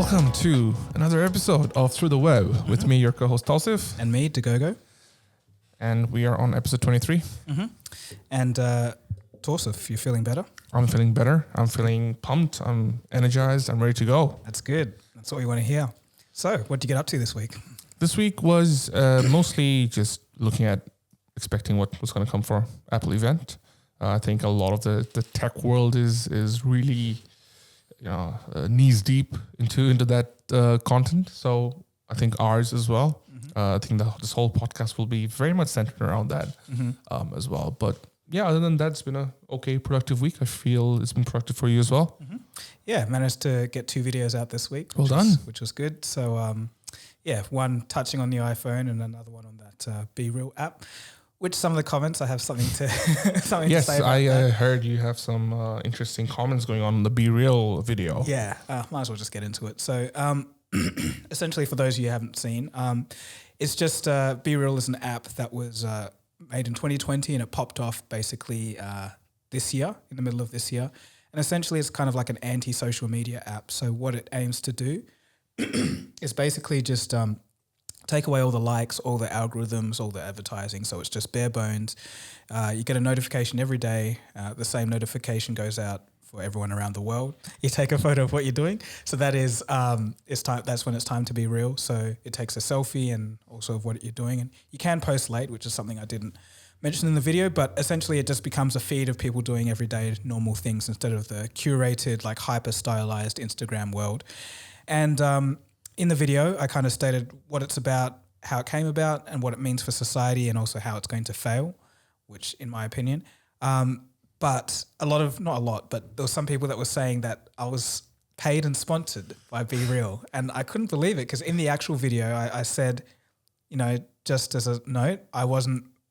Welcome to another episode of Through the Web with me, your co-host Tawsif. And me, Dagogo. And we are on episode 23. And Tawsif, you feeling better? I'm feeling better. I'm feeling pumped. I'm energized. I'm ready to go. That's good. That's what we want to hear. So, what did you get up to this week? This week was mostly just looking at expecting what was going to come for Apple event. I think a lot of the tech world is really knees deep into that content. So I think ours as well. I think this whole podcast will be very much centered around that as well. But yeah, other than that, it's been a okay productive week. I feel it's been productive for you as well. Yeah, managed to get 2 videos out this week. Well done. Which was good. So one touching on the iPhone and another one on that BeReal app. Which some of the comments I have something to something yes, to say about I that. heard you have some interesting comments going on in the BeReal video. Yeah, might as well just get into it. So essentially, for those of you who haven't seen, it's just BeReal is an app that was made in 2020 and it popped off basically this year, in the middle of this year. And essentially, it's kind of like an anti-social media app. So what it aims to do is basically just take away all the likes, all the algorithms, all the advertising. So it's just bare bones. You get a notification every day. The same notification goes out for everyone around the world. You take a photo of what you're doing. So that is, it's time. That's when it's time to be real. So it takes a selfie and also of what you're doing. And you can post late, which is something I didn't mention in the video, but essentially it just becomes a feed of people doing everyday normal things instead of the curated, like hyper stylized Instagram world. And, in the video, I kind of stated what it's about, how it came about, and what it means for society, and also how it's going to fail, which, in my opinion. But not a lot, but there were some people that were saying that I was paid and sponsored by BeReal, and I couldn't believe it because in the actual video, I said, just as a note,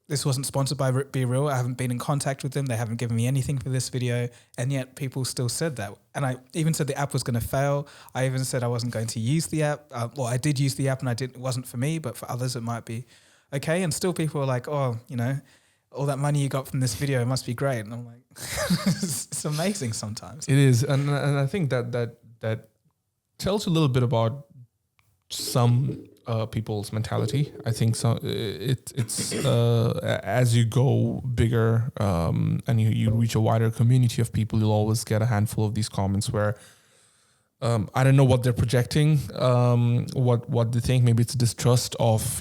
this wasn't sponsored by BeReal. I haven't been in contact with them. They haven't given me anything for this video. And yet people still said that. And I even said the app was going to fail. I even said I wasn't going to use the app. I did use the app and it wasn't for me, but for others it might be okay. And still people are like, all that money you got from this video must be great. And I'm like, it's amazing sometimes. It is. And I think that tells a little bit about some people's mentality. I think so. It's as you go bigger and you reach a wider community of people, you'll always get a handful of these comments where I don't know what they're projecting, what they think. Maybe it's distrust of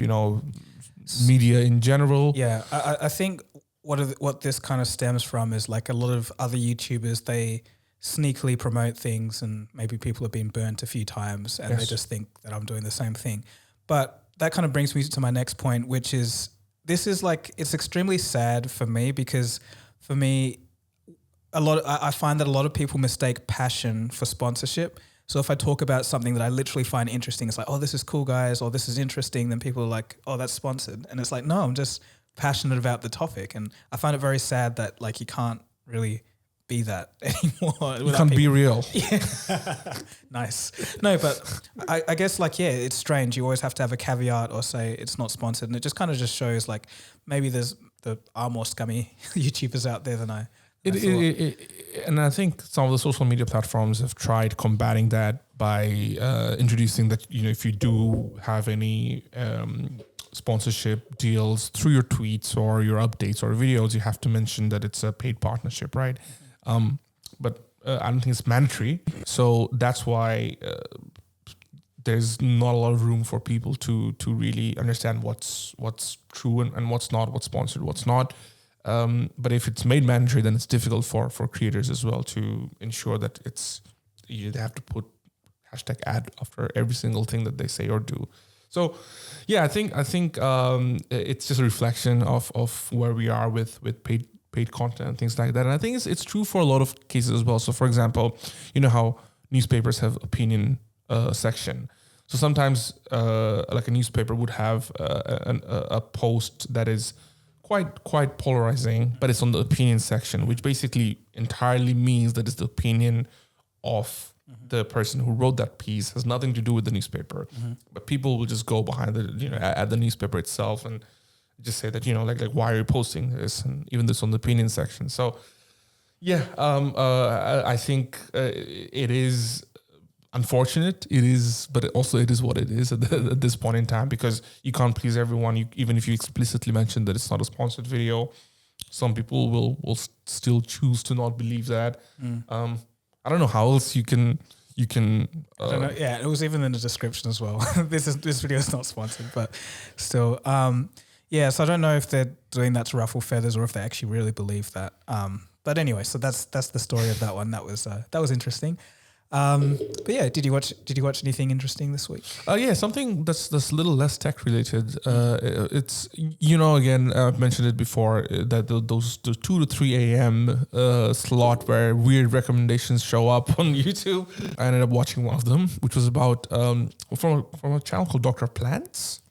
media in general. Yeah, I think what this kind of stems from is like a lot of other YouTubers, they sneakily promote things and maybe people have been burnt a few times and they just think that I'm doing the same thing. But that kind of brings me to my next point, which is it's extremely sad for me because for me, I find that a lot of people mistake passion for sponsorship. So if I talk about something that I literally find interesting, it's like, oh, this is cool, guys, or this is interesting, then people are like, oh, that's sponsored. And it's like, no, I'm just passionate about the topic. And I find it very sad that like you can't really be that anymore. You can't be real. Yeah. Nice. No, but I guess it's strange. You always have to have a caveat or say it's not sponsored. And it just kind of just shows like maybe there are more scummy YouTubers out there than I and I think some of the social media platforms have tried combating that by introducing that, if you do have any sponsorship deals through your tweets or your updates or videos, you have to mention that it's a paid partnership, right? But I don't think it's mandatory. So that's why there's not a lot of room for people to really understand what's true and what's not, what's sponsored, what's not. But if it's made mandatory, then it's difficult for creators as well to ensure that they have to put #ad after every single thing that they say or do. So, yeah, I think it's just a reflection of where we are with paid content and things like that. And I think it's true for a lot of cases as well. So, for example, how newspapers have opinion section. So sometimes like a newspaper would have a post that is quite polarizing, but it's on the opinion section, which basically entirely means that it's the opinion of the person who wrote that piece, has nothing to do with the newspaper. But people will just go behind at the newspaper itself and just say that, like why are you posting this? And even this on the opinion section. So yeah, I think it is unfortunate. It is, but also it is what it is at this point in time, because you can't please everyone. Even if you explicitly mention that it's not a sponsored video, some people will still choose to not believe that. I don't know how else you can. I don't know. Yeah, it was even in the description as well. This video is not sponsored, but still. So I don't know if they're doing that to ruffle feathers or if they actually really believe that. But anyway, so that's the story of that one. That was interesting. But yeah, did you watch anything interesting this week? Yeah, something that's a little less tech related. It's again, I've mentioned it before, that the 2 to 3 a.m. Slot where weird recommendations show up on YouTube. I ended up watching one of them, which was about from a channel called Dr. Plants.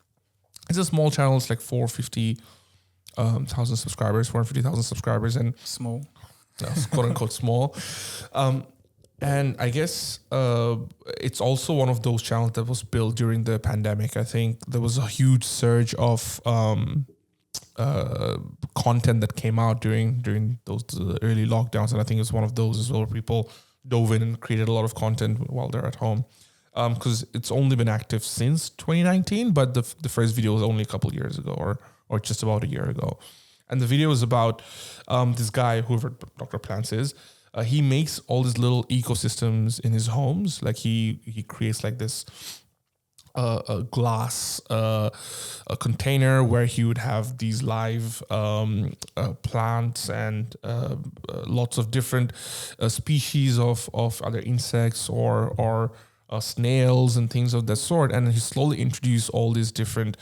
It's a small channel. It's like 450,000 subscribers, and small, quote unquote small. And I guess it's also one of those channels that was built during the pandemic. I think there was a huge surge of content that came out during those early lockdowns, and I think it's one of those as well where people dove in and created a lot of content while they're at home. Because it's only been active since 2019, but the first video was only a couple of years ago, or just about a year ago. And the video is about this guy, whoever Dr. Plants is. He makes all these little ecosystems in his homes. Like he creates like this a glass a container where he would have these live plants and lots of different species of other insects or snails and things of that sort. And he slowly introduced all these different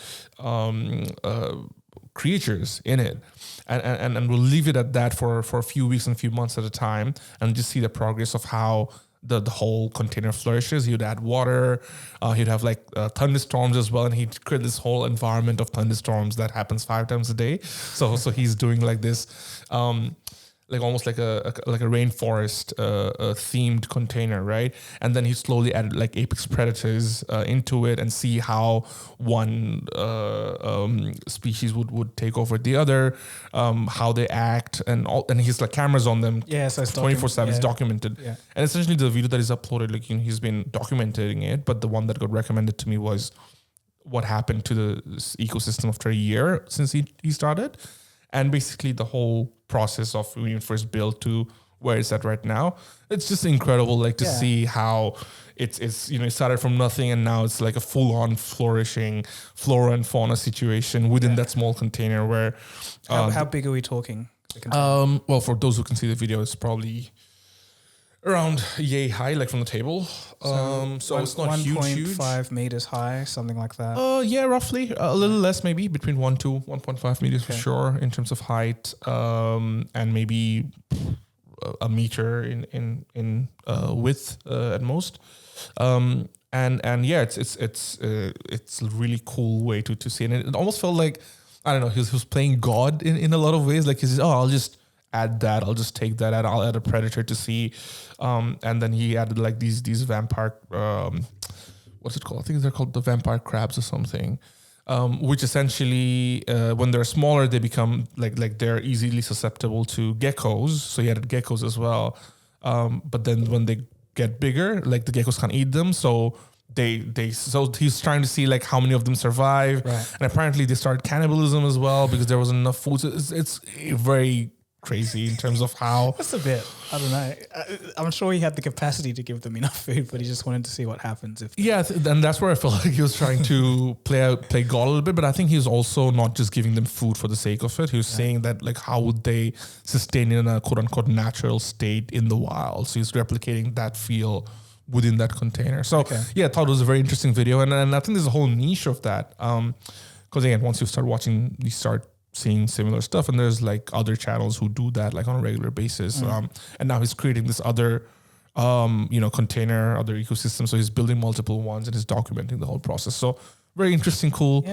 creatures in it. And we'll leave it at that for a few weeks and a few months at a time, and just see the progress of how the whole container flourishes. He'd add water, he'd have like thunderstorms as well, and he'd create this whole environment of thunderstorms that happens 5 times a day. So he's doing like this, like almost like a rainforest themed container, right? And then he slowly added like apex predators into it, and see how one species would take over the other, how they act, and he's like cameras on them. Yeah, so it's 24/7. It's documented. Yeah. And essentially the video that is uploaded, like he's been documenting it, but the one that got recommended to me was what happened to the ecosystem after a year since he started. And basically the whole process of when you first built to where it's at right now. It's just incredible, like to see how it's it started from nothing, and now it's like a full-on flourishing flora and fauna situation within that small container. Where how big are we talking? Well, for those who can see the video, it's probably around yay high, like from the table. So it's not huge. 1.5 meters high, something like that. Yeah, roughly a little less, maybe between 1 to 1.5 meters for sure in terms of height, and maybe a meter in width at most. And yeah, it's a really cool way to see it. And it almost felt like, I don't know, he was playing God in a lot of ways. Like he's I'll just add that, I'll just take that, and I'll add a predator to see. And then he added like these vampire, what's it called? I think they're called the vampire crabs or something. Which essentially, when they're smaller, they become like they're easily susceptible to geckos. So he added geckos as well. But then when they get bigger, like the geckos can't eat them. So so he's trying to see like how many of them survive. Right. And apparently they started cannibalism as well because there wasn't enough food. So it's very crazy in terms of how. That's a bit, I don't know. I'm sure he had the capacity to give them enough food, but he just wanted to see what happens if. And that's where I felt like he was trying to play God a little bit, but I think he was also not just giving them food for the sake of it. He was saying that like how would they sustain in a quote unquote natural state in the wild. So he's replicating that feel within that container. So I thought it was a very interesting video, and I think there's a whole niche of that. Because again, once you start watching, you start seeing similar stuff, and there's like other channels who do that like on a regular basis. And now he's creating this other container, other ecosystem. So he's building multiple ones and he's documenting the whole process. So very interesting, cool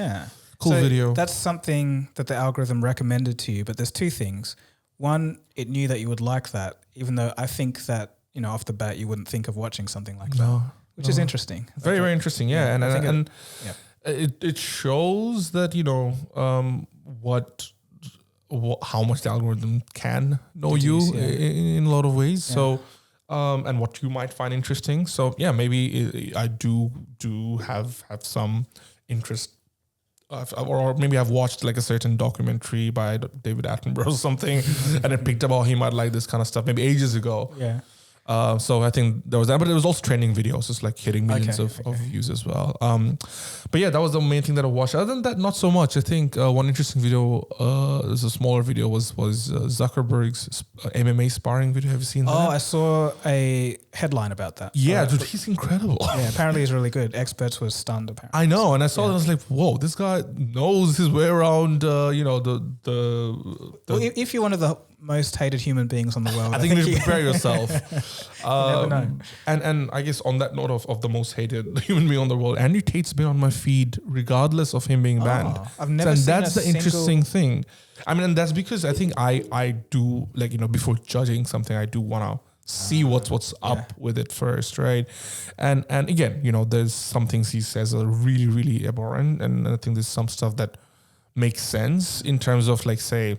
video. That's something that the algorithm recommended to you, but there's two things. One, it knew that you would like that, even though I think that, off the bat, you wouldn't think of watching something like that, which is interesting. Very, very interesting. Yeah. And it shows that, how much the algorithm can know you in a lot of ways. So and what you might find interesting. So yeah, maybe I do have some interest. Or maybe I've watched like a certain documentary by David Attenborough or something, and it picked up, oh, he might like this kind of stuff maybe ages ago. Yeah. So I think there was that, but it was also training videos, just like hitting millions of views as well. But yeah, that was the main thing that I watched. Other than that, not so much. I think one interesting video, there's a smaller video, was Zuckerberg's MMA sparring video. Have you seen that? Oh, I saw a headline about that. Yeah, dude, he's incredible. Yeah, apparently he's really good. Experts were stunned, apparently. I know, and I saw that, I was like, whoa, this guy knows his way around, Well, if you're one of the most hated human beings on the world, I think you need to prepare yourself. You never know. And I guess on that note of the most hated human being on the world, Andrew Tate's been on my feed regardless of him being banned. I've never seen that's the interesting thing. I mean, and that's because I think I do, like, before judging something, I do want to see what's up with it first, right? And again, there's some things he says are really, really abhorrent, and I think there's some stuff that makes sense in terms of, like, say,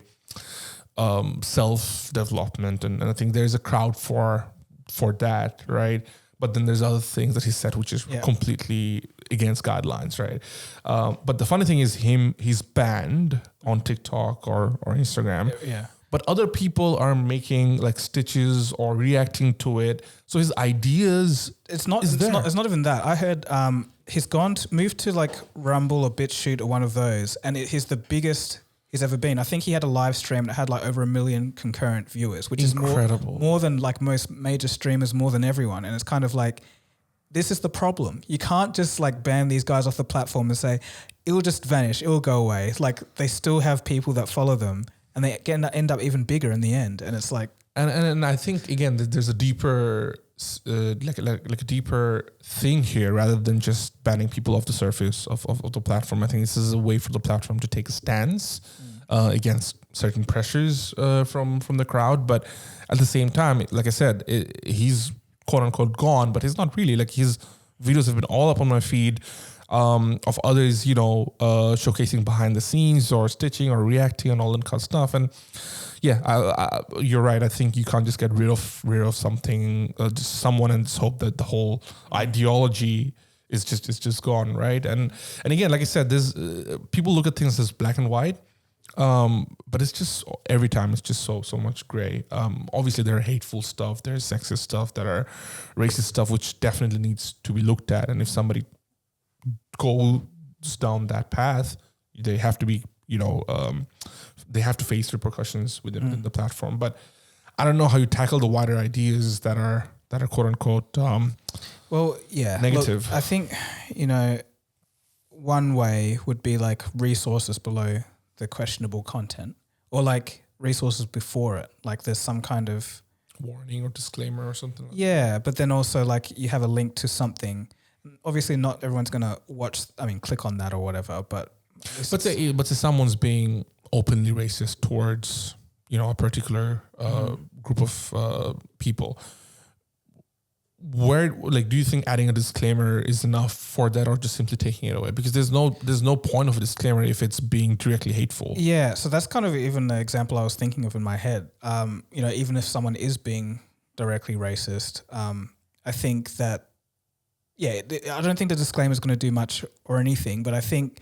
self-development, and I think there's a crowd for that, right? But then there's other things that he said which is completely against guidelines, right? But the funny thing is, he's banned on TikTok or Instagram. Yeah. But other people are making like stitches or reacting to it. So his ideas, it's not even that. I heard he's moved to like Rumble or BitChute or one of those, and he's the biggest he's ever been. I think he had a live stream that had like over 1 million concurrent viewers, which incredible. is more than like most major streamers, more than everyone. And it's kind of like, this is the problem. You can't just like ban these guys off the platform and say, it'll just vanish, it'll go away. It's like they still have people that follow them, and they end up even bigger in the end. And it's like, and I think again there's a deeper like a deeper thing here, rather than just banning people off the surface of the platform. I think this is a way for the platform to take a stance against certain pressures from the crowd. But at the same time, like I said, he's quote unquote gone, but he's not really. Like, his videos have been all up on my feed of others, showcasing behind the scenes or stitching or reacting and all that kind of stuff. And yeah, you're right. I think you can't just get rid of something, just someone, and just hope that the whole ideology is just gone, right? And again, like I said, there's people look at things as black and white, but it's just every time it's just so much gray. Obviously, there are hateful stuff, there's sexist stuff, that are racist stuff, which definitely needs to be looked at. And if somebody goes down that path, they have to be, they have to face repercussions within the platform. But I don't know how you tackle the wider ideas that are quote unquote negative. Look, I think one way would be like resources below the questionable content, or like resources before it. Like there's some kind of warning or disclaimer or something. Yeah, but then also like you have a link to something. Obviously, not everyone's gonna click on that or whatever. But say someone's being openly racist towards a particular group of people. Where, like, do you think adding a disclaimer is enough for that, or just simply taking it away? Because there's no point of a disclaimer if it's being directly hateful. Yeah, so that's kind of even the example I was thinking of in my head. Even if someone is being directly racist, I think that I don't think the disclaimer is going to do much or anything. But I think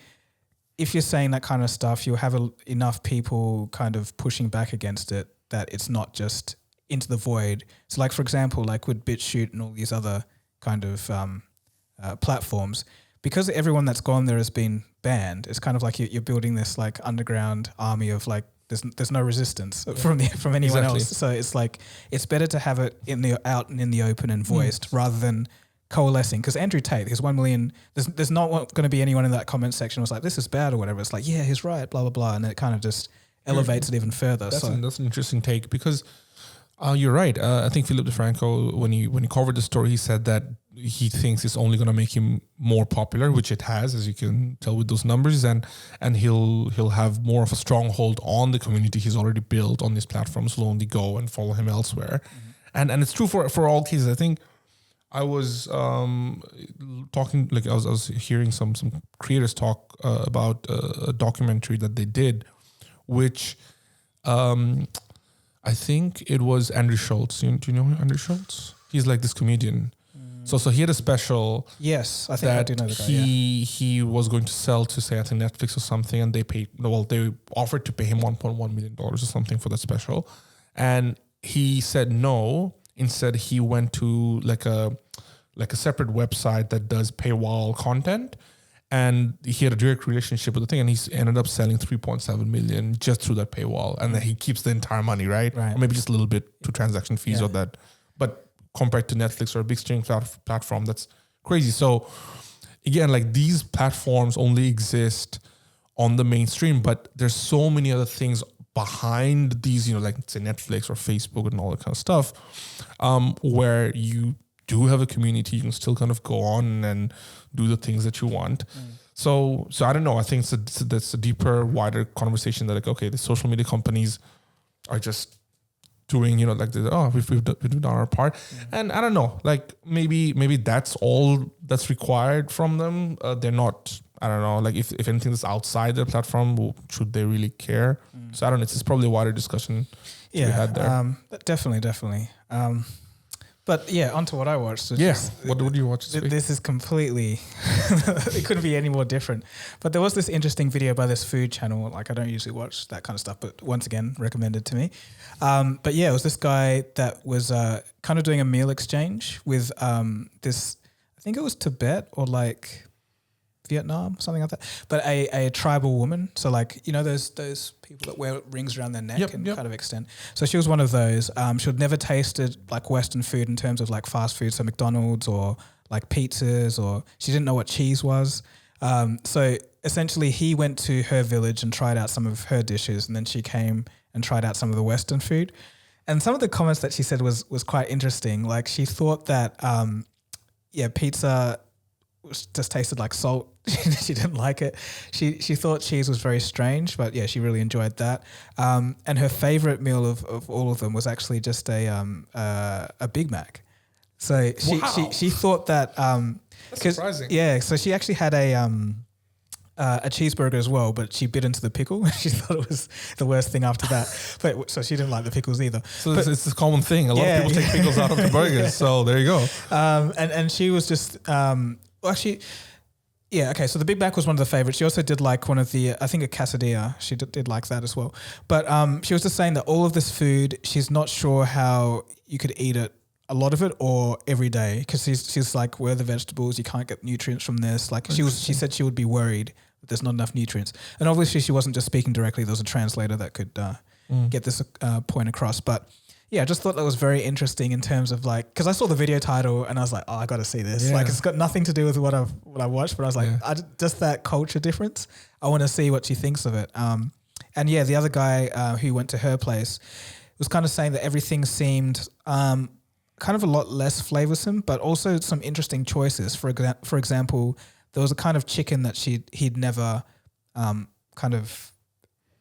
if you're saying that kind of stuff, you'll have enough people kind of pushing back against it that it's not just into the void. So like, for example, like with BitChute and all these other kind of platforms, because everyone that's gone there has been banned, it's kind of like you're building this like underground army of like, there's no resistance from anyone else. So it's like, it's better to have it out and in the open and voiced rather than coalescing. Because Andrew Tate, his 1 million, there's not going to be anyone in that comment section who was like, this is bad or whatever. It's like, yeah, he's right, blah, blah, blah. And it kind of just elevates it even further. That's an interesting take, because you're right. I think Philip DeFranco, when he covered the story, he said that he thinks it's only going to make him more popular, which it has, as you can tell with those numbers, and he'll have more of a stronghold on the community he's already built on these platforms. Will only go and follow him elsewhere, and it's true for all cases. I think I was talking, like I was hearing some creators talk about a documentary that they did, which I think it was Andrew Schultz. Do you know Andrew Schultz? He's like this comedian. So he had a special. Yes, I think I do know the guy. He was going to sell to, say, I think Netflix or something, and they offered to pay him $1.1 million or something for that special, and he said no. Instead, he went to like a separate website that does paywall content, and he had a direct relationship with the thing, and he ended up selling 3.7 million just through that paywall, and then he keeps the entire money, right? Or maybe just a little bit to transaction fees or that, but compared to Netflix or a big streaming platform, that's crazy. So again, like these platforms only exist on the mainstream, but there's so many other things behind these, like say Netflix or Facebook and all that kind of stuff, where you do have a community. You can still kind of go on and do the things that you want. So I don't know. I think that's a deeper, wider conversation that like, okay, the social media companies are just doing, we've done our part. And I don't know, like maybe that's all that's required from them. They're not, I don't know, like if anything that's outside their platform, should they really care? So I don't know, it's probably a wider discussion to be had there. Definitely. But yeah, onto what I watched. What would you watch this week? This is completely, it couldn't be any more different. But there was this interesting video by this food channel. Like I don't usually watch that kind of stuff, but once again, recommended to me. But yeah, it was this guy that was kind of doing a meal exchange with this, I think it was Tibet or like Vietnam, something like that. But a tribal woman. So like, those people that wear rings around their neck and kind of extend. So she was one of those. She had never tasted like Western food in terms of like fast food, so McDonald's or like pizzas, or she didn't know what cheese was. So essentially he went to her village and tried out some of her dishes, and then she came and tried out some of the Western food. And some of the comments that she said was quite interesting. Like she thought that, pizza just tasted like salt. She didn't like it. She thought cheese was very strange, but yeah, she really enjoyed that. And her favorite meal of all of them was actually just a Big Mac. So she thought that that's surprising. Yeah, so she actually had a cheeseburger as well, but she bit into the pickle. She thought it was the worst thing after that. But so she didn't like the pickles either. So it's a common thing. A lot of people take pickles out of the burgers. So there you go. And she was just okay. So the Big Mac was one of the favorites. She also did like one of the, I think a quesadilla. She did like that as well. But she was just saying that all of this food, she's not sure how you could eat it, a lot of it, or every day, because she's like, where are the vegetables? You can't get nutrients from this. Like she said she would be worried that there's not enough nutrients. And obviously she wasn't just speaking directly. There was a translator that could get this point across. But yeah, I just thought that was very interesting in terms of like, because I saw the video title and I was like, oh, I got to see this. Yeah. Like it's got nothing to do with what I watched, but I was like, just that culture difference. I want to see what she thinks of it. And yeah, the other guy who went to her place was kind of saying that everything seemed kind of a lot less flavorsome, but also some interesting choices. For example, there was a kind of chicken that he'd never kind of.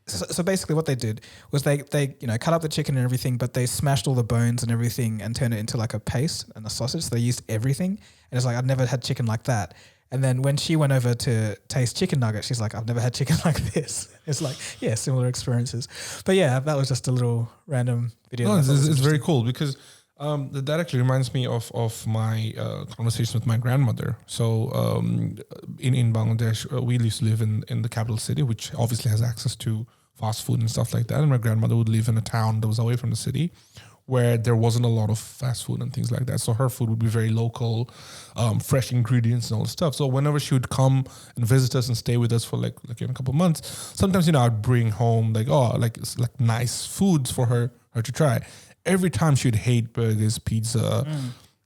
So basically, what they did was they cut up the chicken and everything, but they smashed all the bones and everything and turned it into like a paste and a sausage. So they used everything, and it's like I'd never had chicken like that. And then when she went over to taste chicken nuggets, she's like, I've never had chicken like this. It's like, yeah, similar experiences. But yeah, that was just a little random video. No, it's very cool because that actually reminds me of my conversation with my grandmother. So in Bangladesh, we used to live in the capital city, which obviously has access to fast food and stuff like that. And my grandmother would live in a town that was away from the city, where there wasn't a lot of fast food and things like that. So her food would be very local, fresh ingredients and all this stuff. So whenever she would come and visit us and stay with us for like a couple of months, sometimes, I'd bring home like nice foods for her to try. Every time she'd hate burgers, pizza,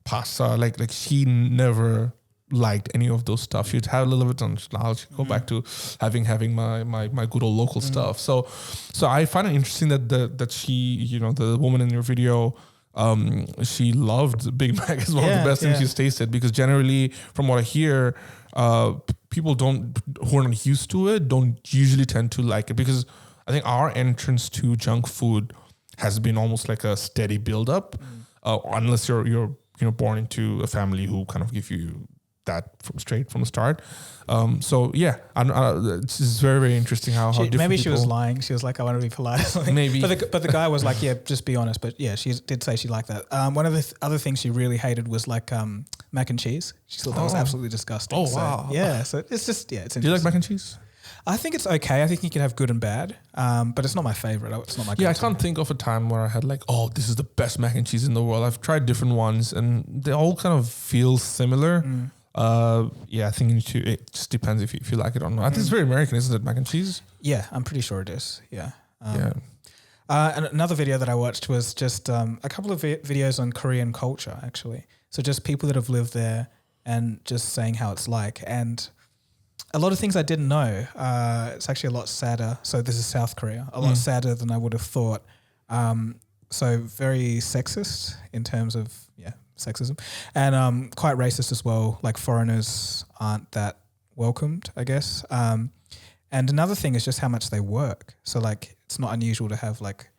pasta, like she never liked any of those stuff. She'd have a little bit and now she'd go back to having my good old local stuff. So I find it interesting that she, the woman in your video, she loved Big Mac as one of the best things she's tasted, because generally from what I hear, people who are not used to it don't usually tend to like it, because I think our entrance to junk food has been almost like a steady build up, unless you're born into a family who kind of give you that straight from the start. So yeah, it's just very, very interesting how different maybe she people, was lying. She was like, I want to be polite or something. Maybe. But the guy was like, yeah, just be honest. But yeah, she did say she liked that. One of the other things she really hated was like mac and cheese. She thought that was absolutely disgusting. Oh, so, wow. Yeah, so it's just, yeah, it's interesting. Do you like mac and cheese? I think it's okay. I think you can have good and bad, but it's not my favorite. It's not my Yeah, I can't think of a time where I had like, oh, this is the best mac and cheese in the world. I've tried different ones and they all kind of feel similar. Yeah, I think it just depends if you like it or not. I think it's very American, isn't it, mac and cheese? Yeah, I'm pretty sure it is. Yeah. Yeah. And another video that I watched was just a couple of videos on Korean culture, actually. So just people that have lived there and just saying how it's like. And a lot of things I didn't know. It's actually a lot sadder. So this is South Korea. A lot sadder than I would have thought. So very sexist in terms of, sexism. And quite racist as well. Like foreigners aren't that welcomed, I guess. And another thing is just how much they work. So like it's not unusual to have like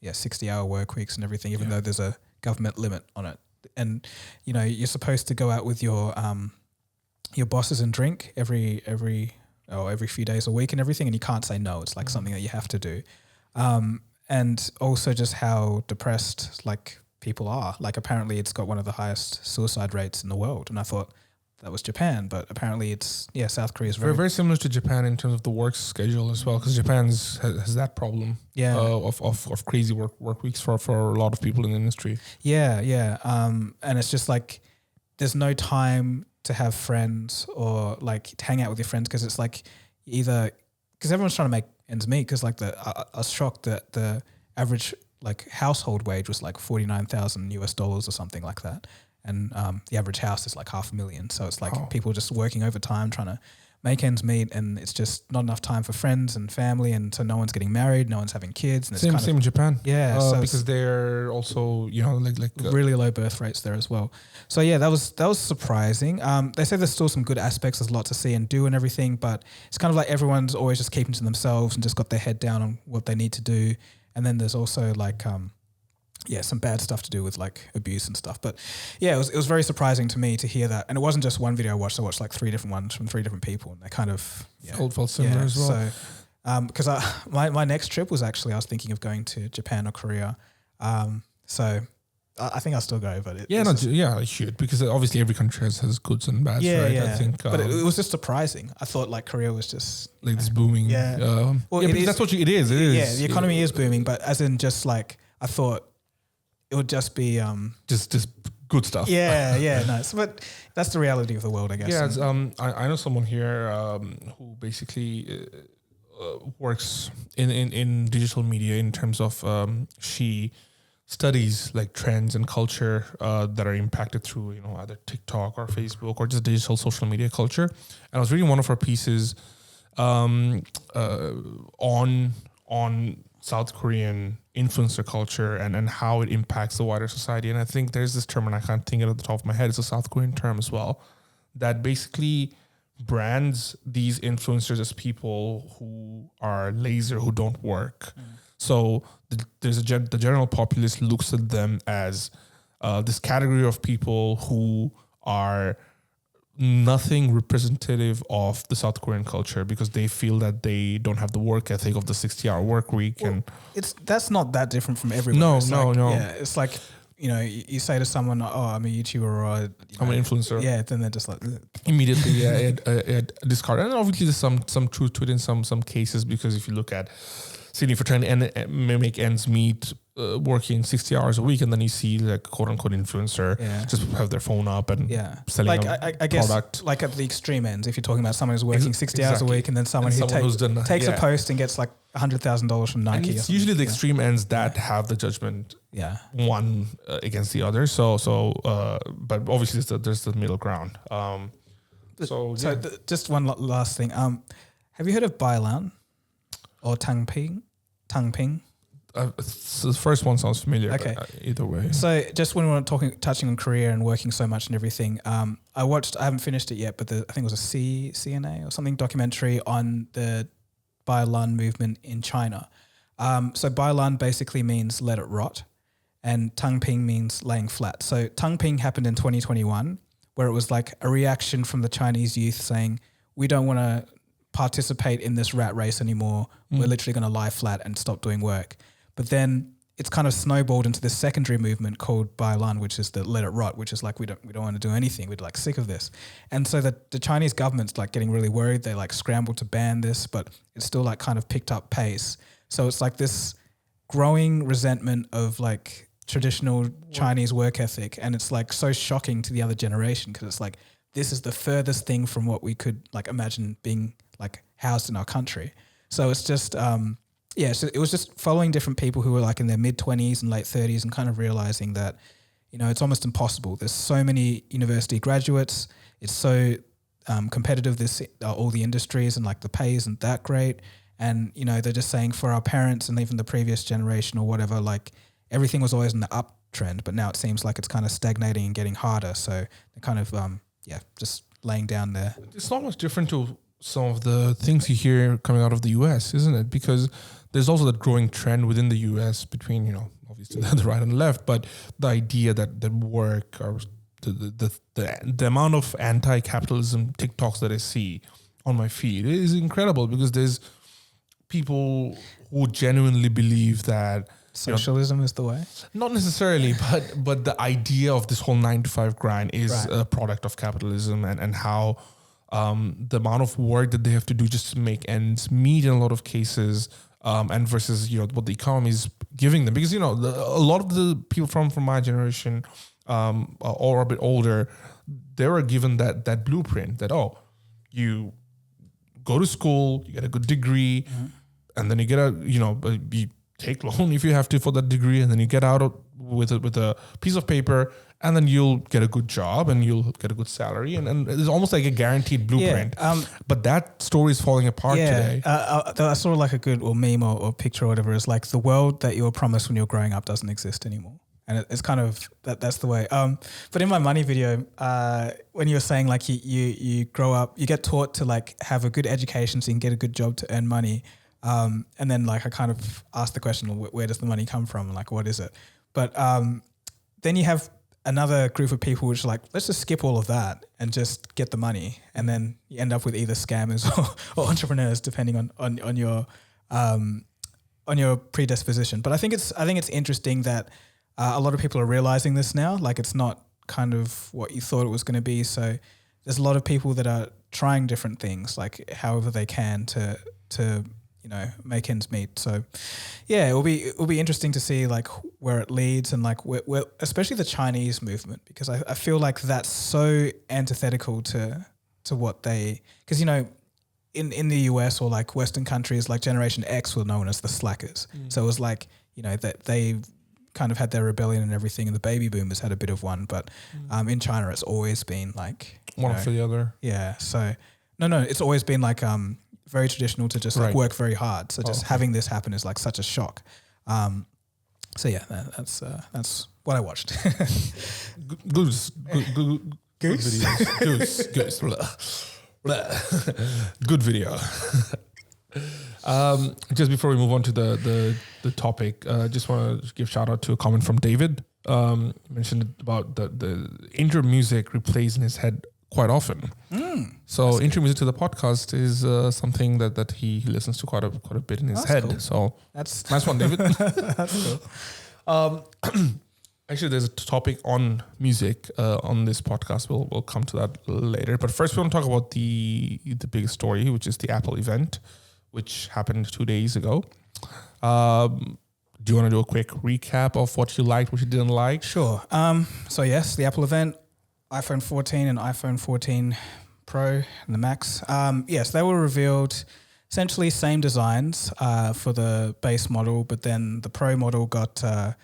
60-hour work weeks and everything, even though there's a government limit on it. And you're supposed to go out with your bosses and drink every few days a week and everything, and you can't say no. It's like something that you have to do. And also just how depressed like people are. Like apparently it's got one of the highest suicide rates in the world, and I thought that was Japan, but apparently it's South Korea is very similar to Japan in terms of the work schedule as well, because Japan has that problem of crazy work weeks for a lot of people in the industry. And it's just like there's no time to have friends or like to hang out with your friends, because it's like because everyone's trying to make ends meet, because like I was shocked that the average like household wage was like $49,000 or something like that. And the average house is like $500,000. So it's like people just working overtime trying to make ends meet, and it's just not enough time for friends and family, and so no one's getting married, no one's having kids. And it's same in Japan. Yeah, so because they're also really low birth rates there as well. So yeah, that was surprising. They say there's still some good aspects. There's a lot to see and do and everything, but it's kind of like everyone's always just keeping to themselves and just got their head down on what they need to do. And then there's also like some bad stuff to do with like abuse and stuff. But yeah, it was very surprising to me to hear that. And it wasn't just one video I watched. I watched like 3 different ones from 3 different people, and they kind of felt similar as well. So because my next trip was actually, I was thinking of going to Japan or Korea. So I think I'll still go, but I should, because obviously every country has goods and bads, right? Yeah. I think, but it was just surprising. I thought like Korea was just like this booming. Well, that's what it is. It is. Yeah, the economy is booming, but as in just like I thought it would just be just good stuff. Nice. But that's the reality of the world, I guess. Yeah, I know someone here who basically works in digital media in terms of she studies like trends and culture that are impacted through either TikTok or Facebook or just digital social media culture. And I was reading one of her pieces on South Korean influencer culture and how it impacts the wider society. And I think there's this term, and I can't think it at the top of my head. It's a South Korean term as well, that basically brands these influencers as people who are lazy, who don't work. So the general populace looks at them as this category of people who are nothing representative of the South Korean culture, because they feel that they don't have the work ethic of the 60-hour work week. Well, and that's not that different from everyone. No. Yeah, it's like, you say to someone, "Oh, I'm a YouTuber," or I'm an influencer. Yeah, then they're just like immediately discard. And obviously there's some truth to it in some cases, because if you look at Sydney for trying to make ends meet, working 60 hours a week, and then you see like quote unquote influencer just have their phone up and selling I guess product. Like at the extreme ends, if you're talking about someone who's working 60 hours a week, and then someone who takes a post and gets like $100,000 from Nike. And it's usually the extreme ends that have the judgment one against the other. But obviously there's the middle ground. Just one last thing. Have you heard of BeReal or Tangping? So the first one sounds familiar. Okay. But either way. So just when we were touching on Korea and working so much and everything, I haven't finished it yet, but I think it was a CNA or something documentary on the BeReal movement in China. So BeReal basically means let it rot, and Tangping means laying flat. So Tangping happened in 2021 where it was like a reaction from the Chinese youth saying, we don't want to participate in this rat race anymore. We're literally going to lie flat and stop doing work. But then it's kind of snowballed into this secondary movement called Bailan, which is the let it rot, which is like we don't want to do anything. We're like sick of this. And so the Chinese government's like getting really worried. They like scrambled to ban this, but it's still like kind of picked up pace. So it's like this growing resentment of like traditional Chinese work ethic, and it's like so shocking to the other generation because it's like this is the furthest thing from what we could like imagine being like housed in our country. So it's just so it was just following different people who were like in their mid-20s and late 30s and kind of realizing that, you know, it's almost impossible. There's so many university graduates. It's so competitive, all the industries, and like the pay isn't that great. And, you know, they're just saying for our parents and even the previous generation or whatever, like everything was always in the uptrend, but now it seems like it's kind of stagnating and getting harder. So they're kind of, just laying down there. It's not much different to some of the things you hear coming out of the US, isn't it? Because there's also that growing trend within the US between, you know, obviously the right and left, but the idea that work or the amount of anti-capitalism TikToks that I see on my feed is incredible because there's people who genuinely believe that socialism is the way. Not necessarily, but the idea of this whole 9-to-5 grind is a product of capitalism and how the amount of work that they have to do just to make ends meet in a lot of cases, and versus, you know, what the economy is giving them. Because, you know, a lot of the people from my generation or a bit older, they were given that blueprint that, you go to school, you get a good degree, and then you get you take loan if you have to for that degree, and then you get out with a piece of paper, and then you'll get a good job and you'll get a good salary, and it's almost like a guaranteed blueprint. But that story is falling apart today. That's sort of like a good meme or picture or whatever. Is like the world that you were promised when you were growing up doesn't exist anymore. And it's kind of that's the way. But in my money video, when you were saying like you grow up, you get taught to like have a good education so you can get a good job to earn money. And then like I kind of asked the question, where does the money come from? Like, what is it? But then you have another group of people which are like, let's just skip all of that and just get the money. And then you end up with either scammers or entrepreneurs, depending on your predisposition. But I think it's interesting that a lot of people are realizing this now. Like it's not kind of what you thought it was going to be. So there's a lot of people that are trying different things, like however they can to you know, make ends meet. So yeah, it will be interesting to see like where it leads and like where especially the Chinese movement, because I feel like that's so antithetical to what they, because, you know, in the US or like Western countries, like Generation X were known as the slackers. So it was like, you know, that they kind of had their rebellion and everything, and the baby boomers had a bit of one, but in China it's always been like one after the other. Yeah. So no, it's always been like very traditional to just like work very hard. So just having this happen is like such a shock. So yeah, that's what I watched. Goose. Good video. Just before we move on to the topic, just want to give shout out to a comment from David. Mentioned about the intro music replays in his head quite often. So intro music to the podcast is something that he listens to quite a bit in his head. Cool. So that's nice one, David. That's cool. Actually, there's a topic on music on this podcast. We'll come to that later. But first, we want to talk about the biggest story, which is the Apple event, which happened 2 days ago. Do you want to do a quick recap of what you liked, what you didn't like? Sure. So yes, the Apple event, iPhone 14 and iPhone 14 Pro and the Max. Yes, they were revealed. Essentially same designs for the base model, but then the Pro model got a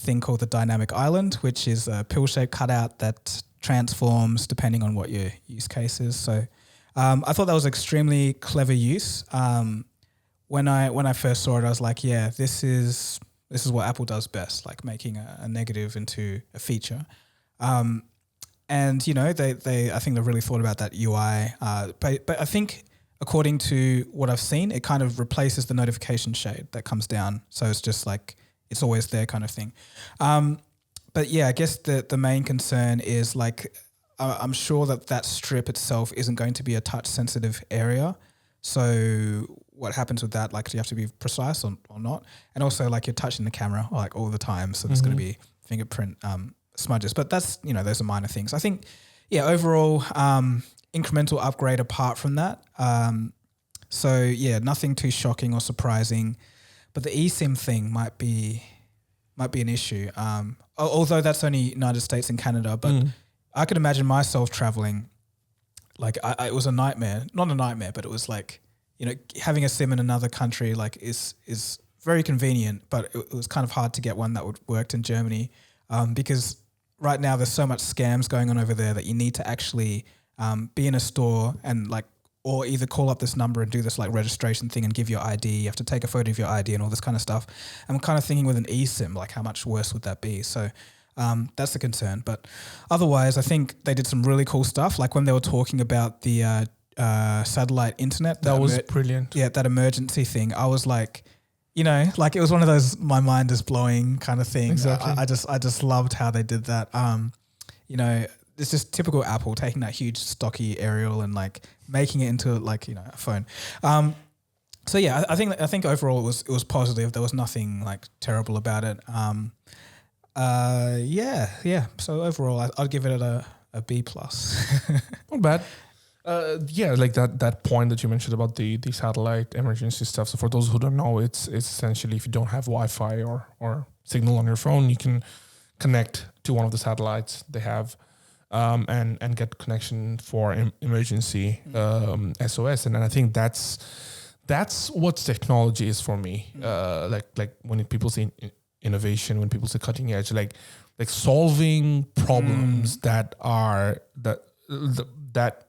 thing called the Dynamic Island, which is a pill-shaped cutout that transforms depending on what your use case is. So I thought that was extremely clever use. When I first saw it, I was like, yeah, this is what Apple does best, like making a negative into a feature. And you know, they I think they really thought about that UI. But I think according to what I've seen, it kind of replaces the notification shade that comes down. So it's just like it's always there kind of thing. But yeah, I guess the main concern is like I'm sure that strip itself isn't going to be a touch sensitive area. So what happens with that? Like, do you have to be precise or not? And also, like, you're touching the camera like all the time, so there's going to be fingerprint smudges. But that's, you know, those are minor things. I think, yeah, overall incremental upgrade apart from that. So yeah, nothing too shocking or surprising. But the eSIM thing might be an issue. Although that's only United States and Canada, but I could imagine myself traveling. Like it was a nightmare, not a nightmare, but it was like, you know, having a SIM in another country like is very convenient, but it was kind of hard to get one that worked in Germany because right now there's so much scams going on over there that you need to actually be in a store and like, or either call up this number and do this like registration thing and give your ID. You have to take a photo of your ID and all this kind of stuff. I'm kind of thinking with an eSIM, like how much worse would that be? So that's the concern. But otherwise, I think they did some really cool stuff. Like when they were talking about the satellite internet. That was brilliant. Yeah, that emergency thing. I was like, you know, like it was one of those my mind is blowing kind of things. Exactly. I just loved how they did that. You know, it's just typical Apple taking that huge stocky aerial and like making it into like, you know, a phone. So yeah, I think overall it was positive. There was nothing like terrible about it. Yeah. So overall, I'd give it a B+. Not bad. Yeah, like that point that you mentioned about the satellite emergency stuff. So for those who don't know, it's essentially if you don't have Wi-Fi or signal on your phone, you can connect to one of the satellites they have and get connection for emergency SOS. And I think that's what technology is for me. Like when people say innovation, when people say cutting edge, like solving problems that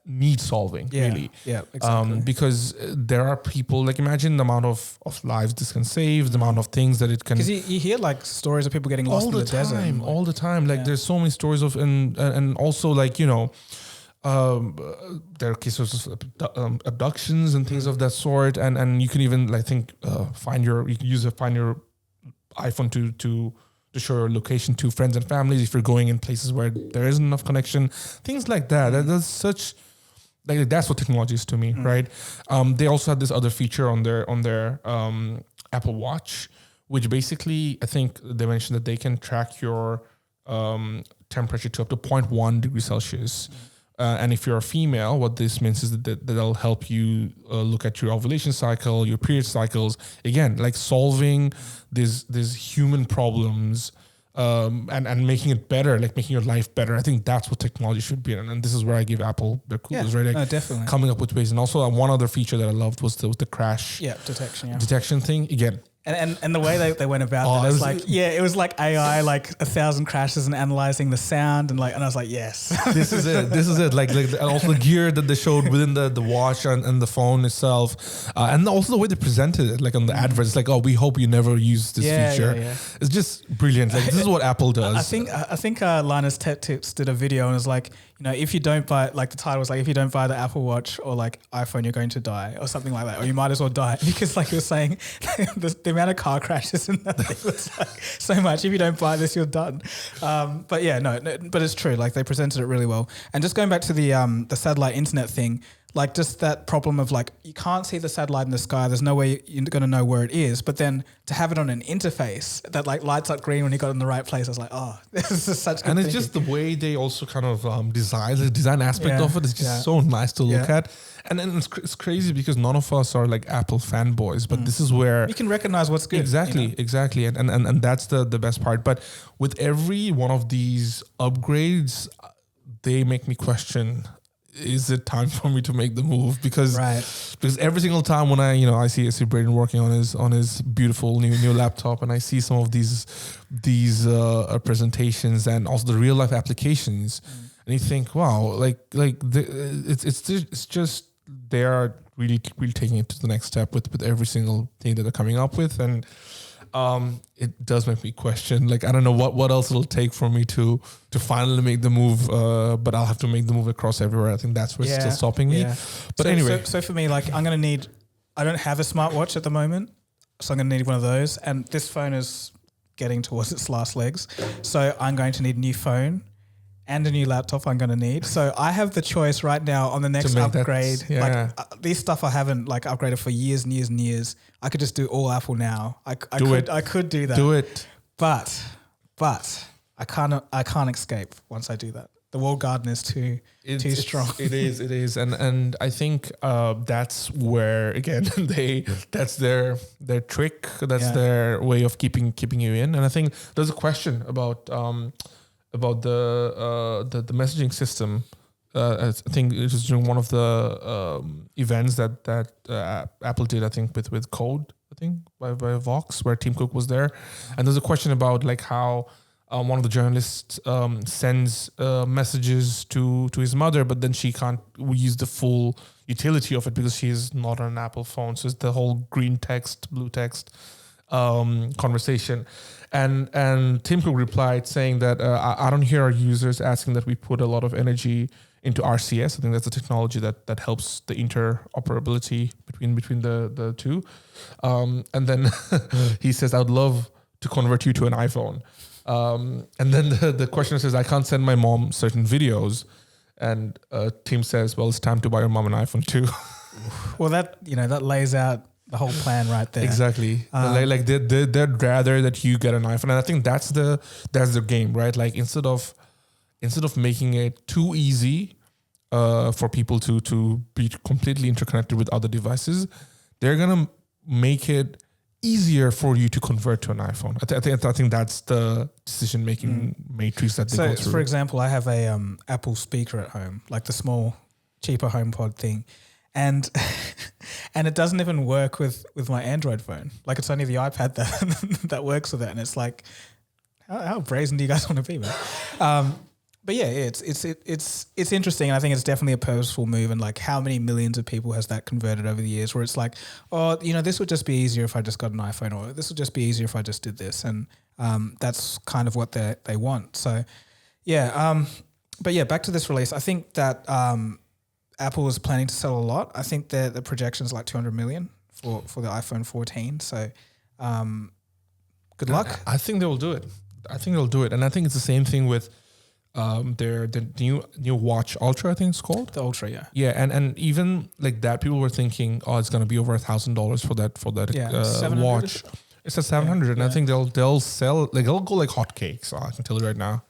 need solving, really. Yeah, exactly. Because there are people, like imagine the amount of lives this can save, the amount of things that it can... Because you hear like stories of people getting lost in the desert. All the time. Like there's so many stories of, and also like, you know, there are cases of abductions and things of that sort. And you can even like you can find your iPhone to show your location to friends and families if you're going in places where there isn't enough connection, things like that. That's such like that's what technology is to me, right? They also had this other feature on their Apple Watch, which basically I think they mentioned that they can track your temperature to up to 0.1 degrees Celsius. And if you're a female, what this means is that that'll help you look at your ovulation cycle, your period cycles. Again, like solving these human problems and making it better, like making your life better. I think that's what technology should be. And this is where I give Apple their kudos, right? Like no, definitely. Coming up with ways. And also one other feature that I loved was the crash detection thing. Again, And the way they went about it, it was like AI, like 1,000 crashes and analyzing the sound and I was like, yes, this is it. Like and also the gear that they showed within the watch and the phone itself, and also the way they presented it, like on the adverts. It's like, oh, we hope you never use this feature. Yeah. It's just brilliant. Like this is what Apple does. I think Linus Tech Tips did a video and it was like, you know, if you don't buy, like the title was like, if you don't buy the Apple Watch or like iPhone, you're going to die or something like that, or you might as well die because like you were saying, the amount of car crashes in that thing was like so much. If you don't buy this, you're done. But yeah, no, but it's true. Like they presented it really well. And just going back to the satellite internet thing, like just that problem of like, you can't see the satellite in the sky. There's no way you're going to know where it is. But then to have it on an interface that like lights up green when you got it in the right place, I was like, oh, this is such good. And it's just the way they also kind of the design aspect of it is just so nice to look at. And then it's crazy because none of us are like Apple fanboys, but this is where you can recognize what's good. Exactly, you know? Exactly. And that's the best part. But with every one of these upgrades, they make me question, is it time for me to make the move? Because every single time when I see Brayden working on his beautiful new laptop, and I see some of these presentations and also the real life applications, and you think, wow, it's just they are really taking it to the next step with every single thing that they're coming up with, and it does make me question. Like I don't know what else it'll take for me to finally make the move, but I'll have to make the move across everywhere. I think that's what's still stopping me. But anyway, so for me, like I don't have a smartwatch at the moment, so I'm gonna need one of those. And this phone is getting towards its last legs, so I'm going to need a new phone. and a new laptop I'm going to need. So I have the choice right now on the next upgrade. Like these stuff I haven't like upgraded for years and years and years. I could just do all Apple now. I could do that. Do it. But I can't escape once I do that. The walled garden is too strong. It is, and I think that's where again that's their trick. That's their way of keeping you in. And I think there's a question about the messaging system. I think it was during one of the events that Apple did. I think with Code. I think by Vox, where Tim Cook was there, and there's a question about like how. One of the journalists sends messages to his mother, but then she can't use the full utility of it because she's not on an Apple phone. So it's the whole green text, blue text conversation. And Tim Cook replied saying that I don't hear our users asking that we put a lot of energy into RCS. I think that's a technology that helps the interoperability between the two. And then he says, I would love to convert you to an iPhone. And then the questioner says, I can't send my mom certain videos. And Tim says, well, it's time to buy your mom an iPhone too. Well, that lays out the whole plan right there. Exactly. Like they'd rather that you get an iPhone. And I think that's the game, right? Like instead of making it too easy for people to be completely interconnected with other devices, they're going to make it easier for you to convert to an iPhone. I think that's the decision-making matrix that they go through. So, for example, I have a Apple speaker at home, like the small, cheaper HomePod thing, and it doesn't even work with my Android phone. Like it's only the iPad that works with it, and it's like, how brazen do you guys want to be, man? But yeah, it's interesting. And I think it's definitely a purposeful move. And like, how many millions of people has that converted over the years? Where it's like, oh, this would just be easier if I just got an iPhone, or this would just be easier if I just did this. And that's kind of what they want. So yeah. But yeah, back to this release. I think that Apple is planning to sell a lot. I think the projection is like 200 million for the iPhone 14. So good luck. I think they will do it. And I think it's the same thing with the new watch Ultra, I think it's called. The Ultra, yeah. Yeah, and even like that, people were thinking, oh, it's gonna be over $1,000 for that watch. It's at 700, and I think they'll sell, like they'll go like hotcakes. I can tell you right now.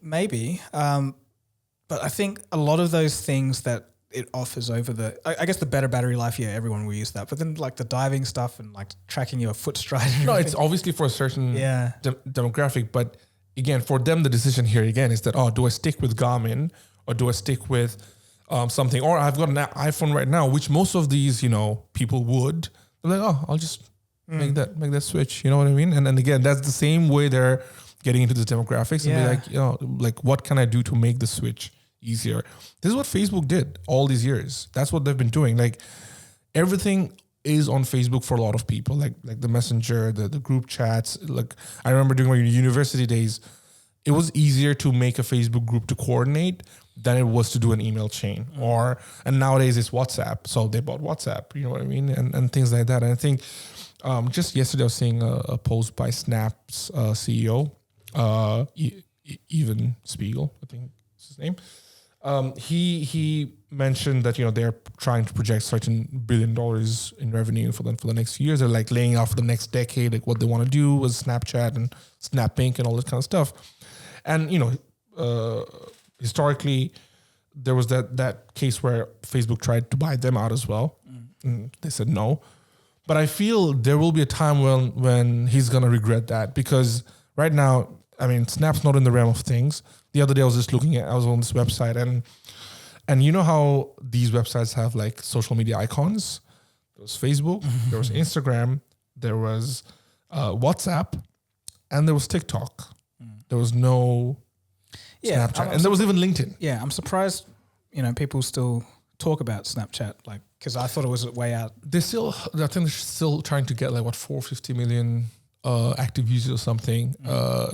Maybe, but I think a lot of those things that it offers over I guess the better battery life, yeah, everyone will use that. But then like the diving stuff and like tracking your foot stride. No, it's obviously for a certain demographic, but again, for them, the decision here again is that, oh, do I stick with Garmin or do I stick with something? Or I've got an iPhone right now, which most of these, people would. They're like, oh, I'll just make that switch. You know what I mean? And then again, that's the same way they're getting into the demographics and be like, like what can I do to make the switch easier? This is what Facebook did all these years. That's what they've been doing. Like everything is on Facebook for a lot of people, like the Messenger, the group chats. Like I remember during my university days, it was easier to make a Facebook group to coordinate than it was to do an email chain. And nowadays it's WhatsApp, so they bought WhatsApp. You know what I mean, and things like that. And I think just yesterday I was seeing a post by Snap's CEO, Evan Spiegel, I think is his name. He mentioned that they're trying to project certain $1 billion in revenue for the next few years. They're like laying out for the next decade, like what they want to do with Snapchat and Snap Inc. and all this kind of stuff. And historically, there was that case where Facebook tried to buy them out as well. And they said no. But I feel there will be a time when he's gonna regret that, because right now, I mean, Snap's not in the realm of things. The other day I was just I was on this website and you know how these websites have like social media icons? There was Facebook, there was Instagram, there was WhatsApp, and there was TikTok. There was no Snapchat. And there was even LinkedIn. Yeah, I'm surprised, people still talk about Snapchat, like, because I thought it was way out. I think they're still trying to get like 450 million active users or something.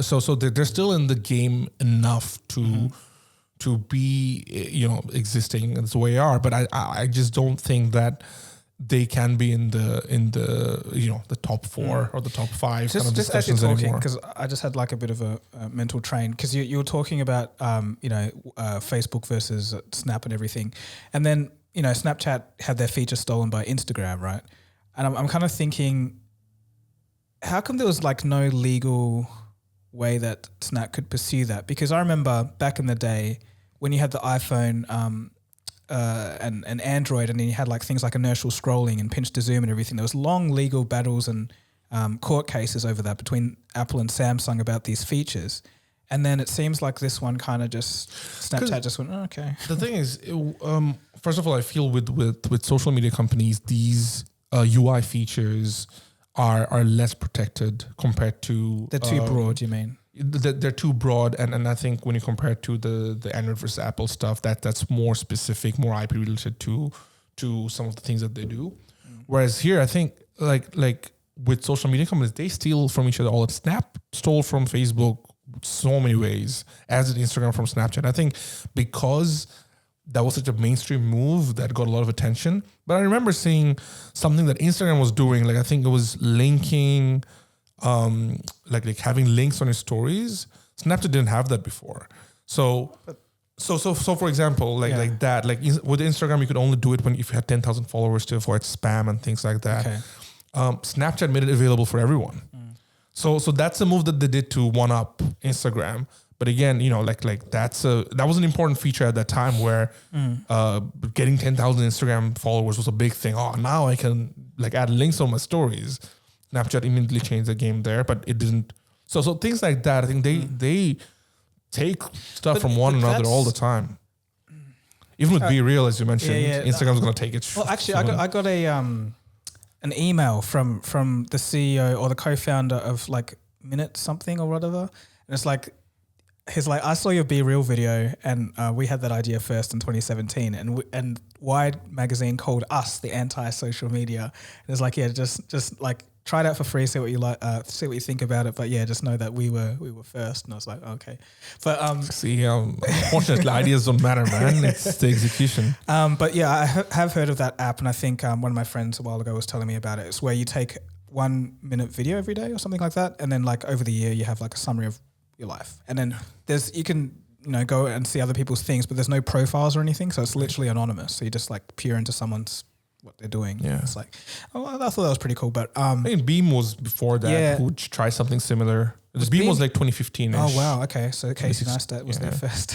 So they're still in the game enough to be existing as the way they are. But I just don't think that they can be in the the top 4 or the top 5 kind of Just as you're discussions talking, anymore. because I just had like a bit of a mental train, because you were talking about Facebook versus Snap and everything, and then Snapchat had their feature stolen by Instagram, right? And I'm kind of thinking, how come there was like no legal way that Snap could pursue that? Because I remember back in the day when you had the iPhone and Android, and then you had like things like inertial scrolling and pinch to zoom and everything. There was long legal battles and court cases over that between Apple and Samsung about these features. And then it seems like this one kind of just, Snapchat just went, oh, okay. The thing is, first of all, I feel with social media companies, these UI features are less protected compared to... They're too broad, you mean? They're too broad, and I think when you compare it to the Android versus Apple stuff, that's more specific, more IP related to some of the things that they do. Whereas here, I think like with social media companies, they steal from each other all. Snap stole from Facebook so many ways, as did Instagram from Snapchat. I think because that was such a mainstream move that got a lot of attention. But I remember seeing something that Instagram was doing, like I think it was linking. Like having links on your stories. Snapchat didn't have that before. So for example, like that, like with Instagram, you could only do it if you had 10,000 followers to avoid spam and things like that. Okay. Snapchat made it available for everyone. So that's a move that they did to one up Instagram. But again, that was an important feature at that time where getting 10,000 Instagram followers was a big thing. Oh, now I can like add links on my stories. Snapchat immediately changed the game there, but it didn't. So things like that, I think they take stuff from one another all the time. Even with BeReal, as you mentioned, Instagram's going to take it. Well, actually, I got a an email from the CEO or the co-founder of like Minute something or whatever, and it's like, he's like, I saw your BeReal video, and we had that idea first in 2017, and Wired magazine called us the anti-social media. And it's like, just like, try it out for free, see what you like, see what you think about it. But yeah, just know that we were first. And I was like, okay. But unfortunately, ideas don't matter, man. It's the execution. But yeah, I have heard of that app, and I think one of my friends a while ago was telling me about it. It's where you take 1 minute video every day or something like that, and then like over the year you have like a summary of your life, and then you can go and see other people's things, but there's no profiles or anything, so it's literally anonymous. So you just like peer into what they're doing. Yeah, it's like, oh, I thought that was pretty cool. But I think Beam was before that. Yeah. Who tried something similar? Beam was like 2015. Oh wow, okay. So Casey Neistat was there first.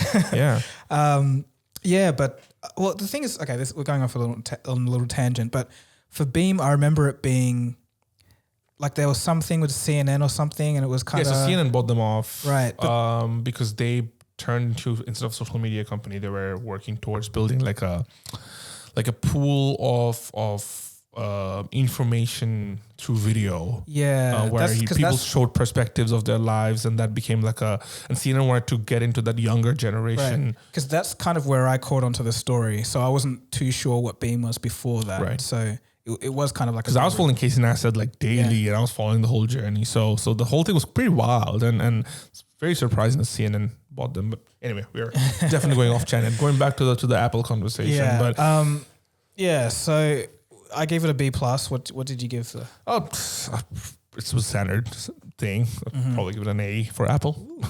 Yeah. But well, the thing is, okay, we're going off on a little tangent, but for Beam, I remember it being like there was something with CNN or something, and it was kind of... Yeah, so CNN bought them off. Right. Because they turned into, instead of social media company, they were working towards building like a pool of information through video. Yeah. Where people showed perspectives of their lives, and that became and CNN wanted to get into that younger generation. Because that's kind of where I caught onto the story. So I wasn't too sure what Beam was before that. Right. So it was kind of like... Because I was following Casey Neistat like daily, and I was following the whole journey. So the whole thing was pretty wild, and it's very surprising that CNN bought them. But anyway, we're definitely going off channel. Going back to the Apple conversation. Yeah. But so I gave it a B+. What did you give the... Oh, it was standard thing. I'd probably give it an A for Apple.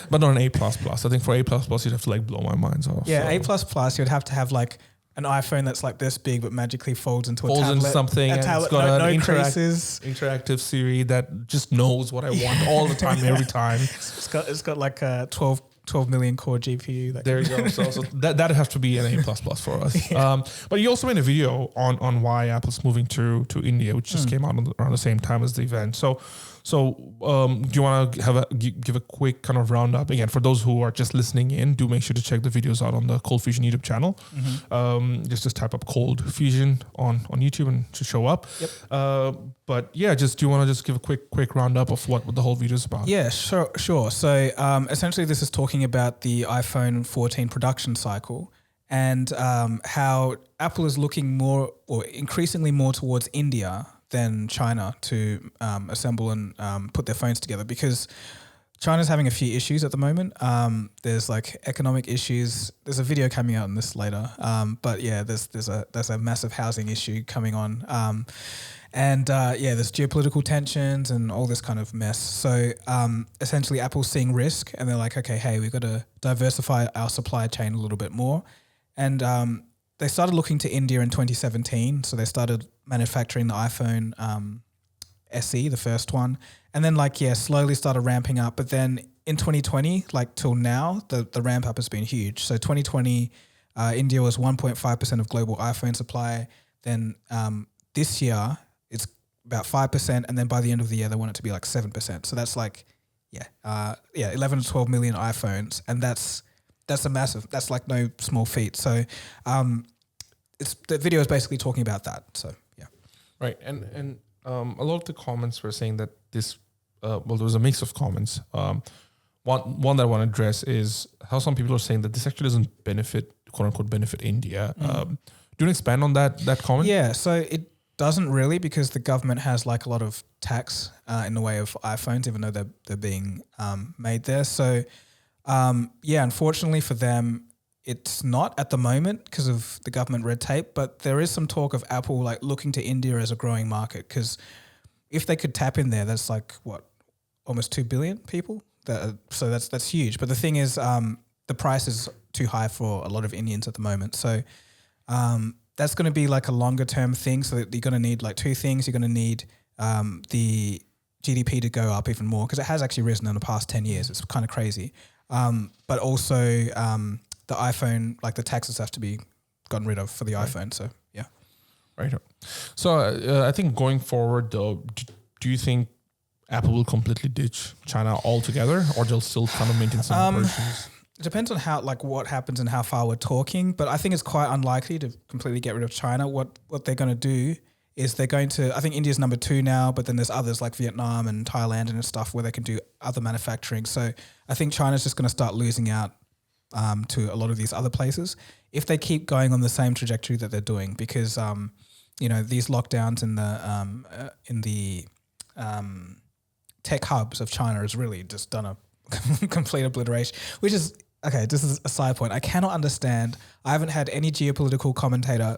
But not an A++. I think for A++, you'd have to blow my minds off. Yeah, so. A++, you'd have to have an iPhone that's like this big but magically folds into a tablet. Into something. A tablet, it's got an interactive Siri that just knows what I want all the time, every time. It's got like a 12 million core GPU. There you go. So that has to be an A++ for us. Yeah. But you also made a video on why Apple's moving to India, which just came out around the same time as the event. So do you want to give a quick kind of roundup again for those who are just listening in? Do make sure to check the videos out on the ColdFusion YouTube channel. Just type up ColdFusion on YouTube and to show up. Yep. But yeah, do you want to just give a quick roundup of what the whole video is about? Yeah, sure. So essentially, this is talking about the iPhone 14 production cycle and how Apple is looking more or increasingly more towards India than China to assemble and put their phones together, because China's having a few issues at the moment. There's like economic issues. There's a video coming out on this later. But yeah, there's a massive housing issue coming on. There's geopolitical tensions and all this kind of mess. So essentially Apple's seeing risk and they're like, okay, hey, we've got to diversify our supply chain a little bit more. And they started looking to India in 2017. So they started manufacturing the iPhone SE, the first one. And then slowly started ramping up. But then in 2020, till now, the ramp up has been huge. So 2020, India was 1.5% of global iPhone supply. Then this year, it's about 5%. And then by the end of the year, they want it to be 7%. So that's 11 to 12 million iPhones. And that's no small feat. So the video is basically talking about that. So yeah. Right. And a lot of the comments were saying that this, there was a mix of comments. One that I want to address is how some people are saying that this actually doesn't benefit, quote unquote, benefit India. Do you want to expand on that comment? Yeah, so it doesn't really, because the government has a lot of tax in the way of iPhones, even though they're being made there. So unfortunately for them, it's not at the moment because of the government red tape, but there is some talk of Apple looking to India as a growing market, because if they could tap in there, that's almost 2 billion people. So that's huge. But the thing is, the price is too high for a lot of Indians at the moment. So that's going to be a longer term thing. So that you're going to need two things. You're going to need the GDP to go up even more, because it has actually risen in the past 10 years. It's kind of crazy. But also the iPhone, the taxes have to be gotten rid of for the iPhone. So yeah. Right. So I think going forward, though, do you think Apple will completely ditch China altogether, or they'll still kind of maintain some operations? It depends on how what happens and how far we're talking, but I think it's quite unlikely to completely get rid of China. What they're going to do is they're going to, I think India's number 2 now, but then there's others like Vietnam and Thailand and stuff where they can do other manufacturing. So I think China's just going to start losing out to a lot of these other places if they keep going on the same trajectory that they're doing, because these lockdowns in the tech hubs of China has really just done a complete obliteration, which is, okay, this is a side point. I cannot understand. I haven't had any geopolitical commentator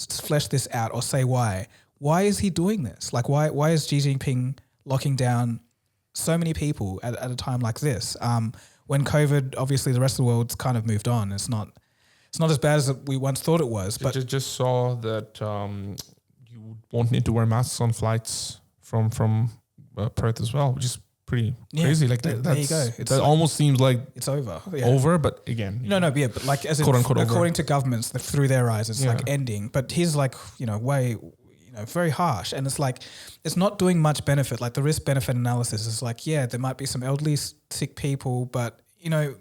flesh this out or say why. Why is he doing this? Why is Xi Jinping locking down so many people at a time like this? When COVID, obviously the rest of the world's kind of moved on. It's not as bad as we once thought it was. But just saw that you won't need to wear masks on flights from Perth as well, which is pretty crazy. There you go. That almost seems like it's over. Yeah. Over, but again, but as quote unquote according to governments, through their eyes, it's ending. But he's way, very harsh, and it's not doing much benefit. The risk benefit analysis is there might be some elderly sick people, but you're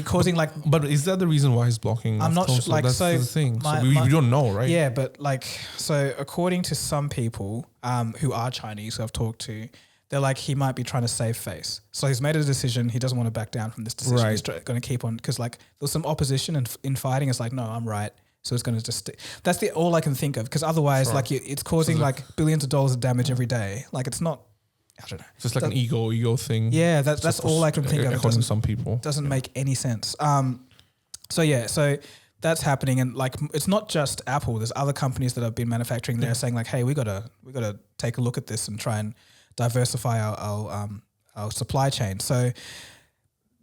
causing But is that the reason why he's blocking? I'm not sure. That's the thing. We don't know, right? Yeah, but so according to some people who are Chinese who I've talked to, they're he might be trying to save face. So he's made a decision. He doesn't want to back down from this decision. Right. He's going to keep on, because there's some opposition and in fighting. It's no, I'm right. So it's going to just that's all I can think of, because otherwise it's causing billions of dollars of damage every day. It's not. I don't know. It's just an ego thing. Yeah, that's all I can think of. According to some people, doesn't make any sense. So that's happening, and it's not just Apple. There's other companies that have been manufacturing there saying hey, we gotta take a look at this and try and diversify our supply chain. So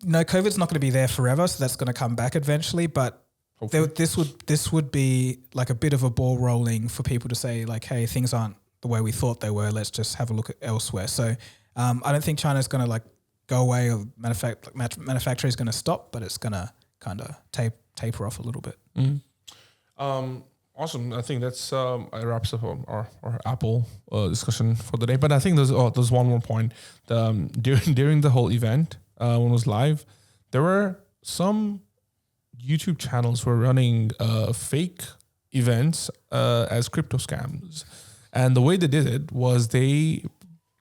COVID's not going to be there forever. So that's going to come back eventually, but. This would be a bit of a ball rolling for people to say hey, things aren't the way we thought they were. Let's just have a look at elsewhere. So I don't think China's going to go away, or manufacturing is going to stop, but it's going to kind of taper off a little bit. Mm-hmm. Awesome. I think that's wraps up our Apple discussion for the day. But I think there's one more point. During the whole event, when it was live, there were some YouTube channels were running fake events as crypto scams. And the way they did it was they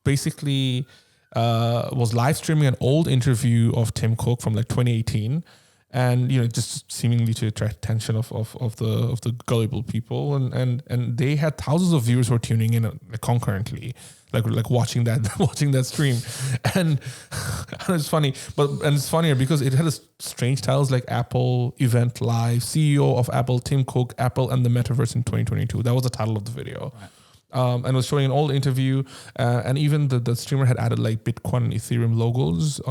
basically was live streaming an old interview of Tim Cook from 2018. and just seemingly to attract attention of the gullible people, and they had thousands of viewers who were tuning in concurrently, like watching that stream, and it's funny, and it's funnier because it had a strange titles like Apple Event Live, CEO of Apple Tim Cook, Apple and the Metaverse in 2022. That was the title of the video. Right. And was showing an old interview, and even the streamer had added like Bitcoin and Ethereum logos,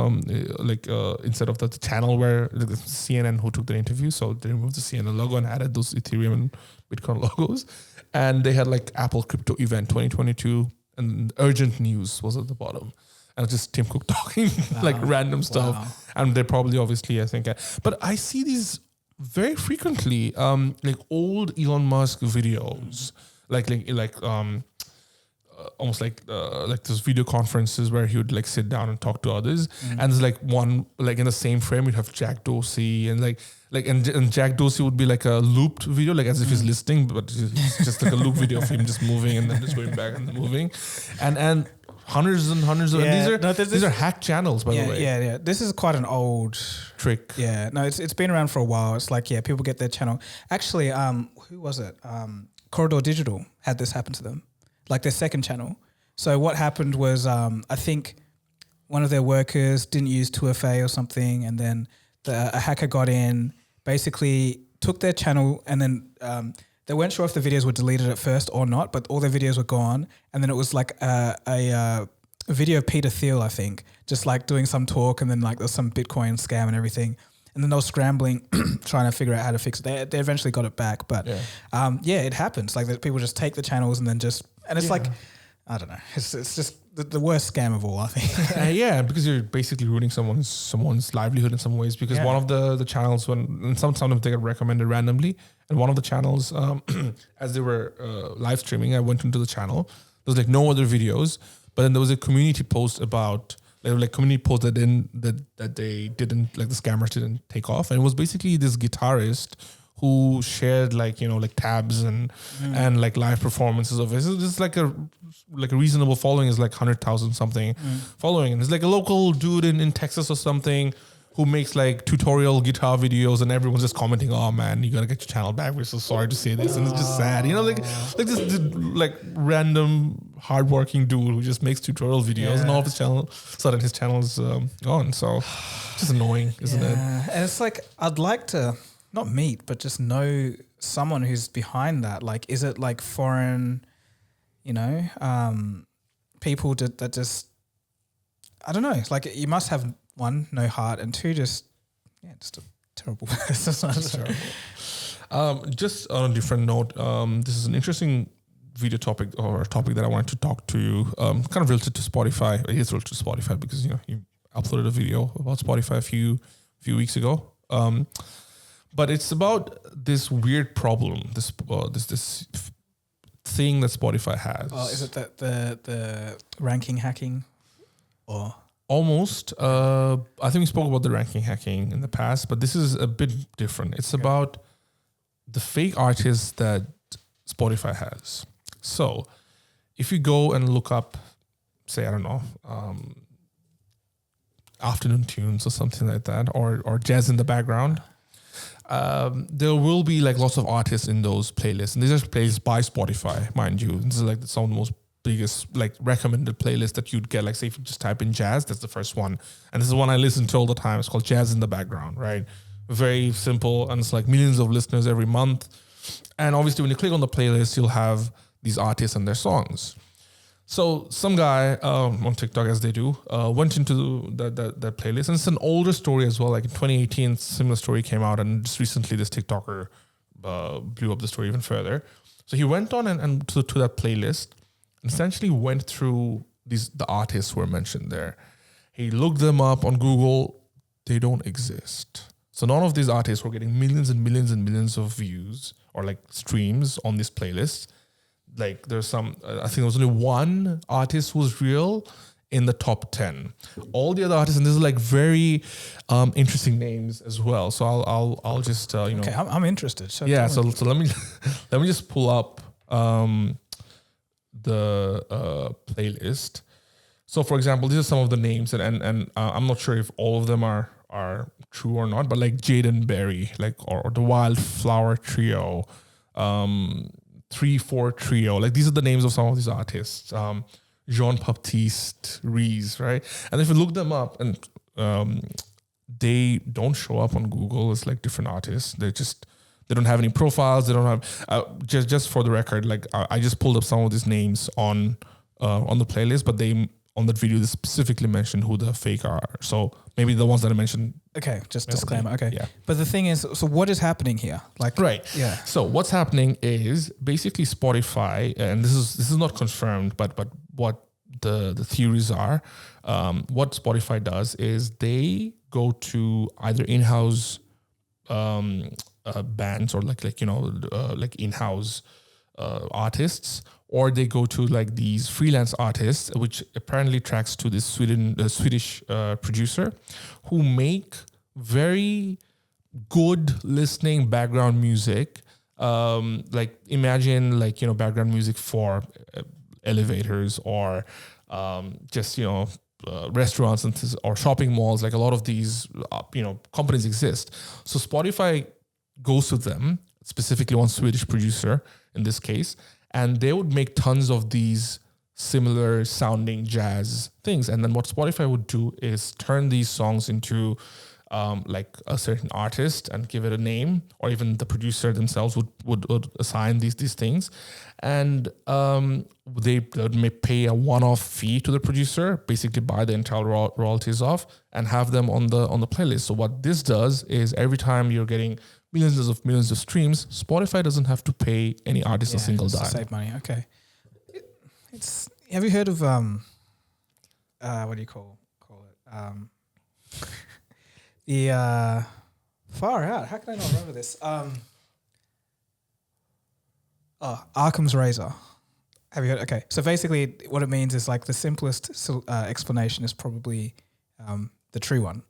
instead of the channel where the CNN who took the interview. So they removed the CNN logo and added those Ethereum and Bitcoin logos. And they had like Apple Crypto Event 2022 and urgent news was at the bottom. And it's just Tim Cook talking like random stuff. Wow. And they probably obviously, I think, but I see these very frequently, like old Elon Musk videos. Almost like those video conferences where he would like sit down and talk to others, and there's like one like in the same frame you'd have Jack Dorsey and and Jack Dorsey would be like a looped video, like as if he's listening, but it's just like a loop video of him just moving and then just going back and moving, and hundreds and hundreds of these are hacked channels by the way. Yeah. This is quite an old trick. Yeah, no, it's been around for a while. It's like people get their channel. Actually, who was it? Corridor Digital had this happen to them, like their second channel. So what happened was, I think one of their workers didn't use 2FA or something, and then a hacker got in, basically took their channel, and then they weren't sure if the videos were deleted at first or not, but all their videos were gone. And then it was like a video of Peter Thiel, I think, just like doing some talk, and then like there's some Bitcoin scam and everything. And then they were scrambling, trying to figure out how to fix it. They eventually got it back, but it happens. Like people just take the channels and then it's like, I don't know. It's just the worst scam of all, I think. Because you're basically ruining someone's livelihood in some ways. Because one of the channels, and sometimes they get recommended randomly, and one of the channels, as they were live streaming, I went into the channel. There was like no other videos, but then there was a community post about. They were like community posts that they didn't, like the scammers didn't take off, and it was basically this guitarist who shared like tabs and like live performances of it. So this is like a reasonable following, is like 100,000 something following, and it's like a local dude in Texas or something who makes like tutorial guitar videos, and everyone's just commenting, "Oh man, you gotta get your channel back. We're so sorry to say this," and it's just sad, like this like random hardworking dude who just makes tutorial videos, and all of his channel, suddenly his channel is gone. So it's just annoying, isn't it? And it's like I'd like to not meet, but just know someone who's behind that. Like, is it like foreign, people that just I don't know. It's like you must have. One, no heart, and two, just a terrible person. Terrible. Just on a different note, this is an interesting video topic or a topic that I wanted to talk to you. Kind of related to Spotify. It is related to Spotify because you uploaded a video about Spotify a few weeks ago. But it's about this weird problem. This thing that Spotify has. Oh, is it that the ranking hacking, or? Almost. I think we spoke about the ranking hacking in the past, but this is a bit different. It's about the fake artists that Spotify has. So if you go and look up, say, I don't know, afternoon tunes or something like that, or jazz in the background, there will be like lots of artists in those playlists. And these are playlists by Spotify, mind you. This is like some of the most biggest like recommended playlist that you'd get. Like say if you just type in jazz, that's the first one, and this is one I listen to all the time. It's called Jazz in the Background, right? Very simple, and it's like millions of listeners every month. And obviously when you click on the playlist, you'll have these artists and their songs. So some guy on TikTok, as they do, went into that playlist, and it's an older story as well. Like in 2018, similar story came out, and just recently this TikToker blew up the story even further. So he went on and to that playlist, essentially went through the artists who were mentioned there. He looked them up on Google. They don't exist. So none of these artists were getting millions and millions and millions of views or like streams on this playlist. Like there's some, I think there was only one artist who was real in the top 10. All the other artists, and this is like very interesting names as well. So I'll just Okay, I'm interested. So let me just pull up the playlist. So for example, these are some of the names, and I'm not sure if all of them are true or not, but like Jaden Berry, like or the Wildflower Trio, 3-4 Trio, like these are the names of some of these artists. Jean-Baptiste Rees, right? And if you look them up, and they don't show up on Google as like different artists. They don't have any profiles. They don't have just for the record, like I just pulled up some of these names on the playlist, but they on that video they specifically mentioned who the fake are. So maybe the ones that I mentioned. Okay, just disclaimer. Okay, yeah. But the thing is, so what is happening here? Like, right. Yeah. So what's happening is basically Spotify, and this is not confirmed, but what the theories are. What Spotify does is they go to either in-house bands or like in-house artists, or they go to like these freelance artists, which apparently tracks to this Swedish producer, who make very good listening background music. Like imagine like background music for elevators or just restaurants or shopping malls. Like a lot of these companies exist. So Spotify goes to them, specifically one Swedish producer in this case, and they would make tons of these similar sounding jazz things. And then what Spotify would do is turn these songs into like a certain artist and give it a name, or even the producer themselves would assign these things. And they may pay a one-off fee to the producer, basically buy the entire royalties off and have them on the playlist. So what this does is every time you're getting millions of streams, Spotify doesn't have to pay any artist a single dime. Save money. Okay. Have you heard of what do you call it? The far out. How can I not remember this? Occam's razor. Have you heard? Okay. So basically, what it means is like the simplest explanation is probably the true one.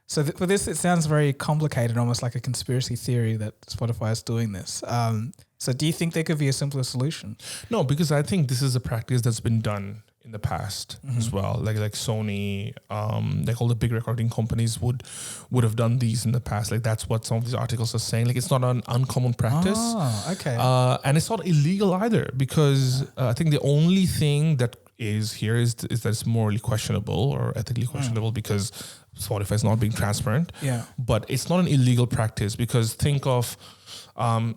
So for this, it sounds very complicated, almost like a conspiracy theory that Spotify is doing this. So do you think there could be a simpler solution? No, because I think this is a practice that's been done in the past as well. Like Sony, like all the big recording companies would have done these in the past. Like that's what some of these articles are saying. Like it's not an uncommon practice. Oh, okay. And it's not illegal either, because I think the only thing that is here is that it's morally questionable or ethically questionable because Spotify is not being transparent. Yeah. But it's not an illegal practice, because think of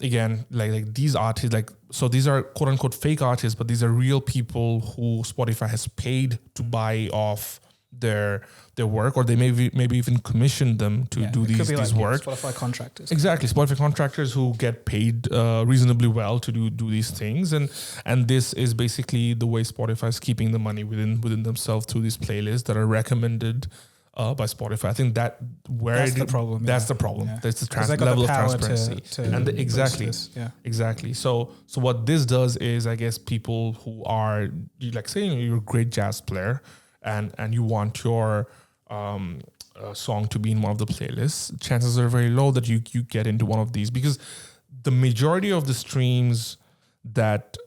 again, like these artists, like, so these are quote unquote fake artists, but these are real people who Spotify has paid to buy off their work, or they maybe even commissioned them to do these work. Spotify contractors. Exactly, Spotify contractors who get paid reasonably well to do these things, and this is basically the way Spotify is keeping the money within themselves through these playlists that are recommended by Spotify. I think that's the problem. That's the problem. Yeah. That's the level of transparency. Exactly. So what this does is, I guess, people who are like, say you're a great jazz player and you want your song to be in one of the playlists, chances are very low that you get into one of these, because the majority of the streams that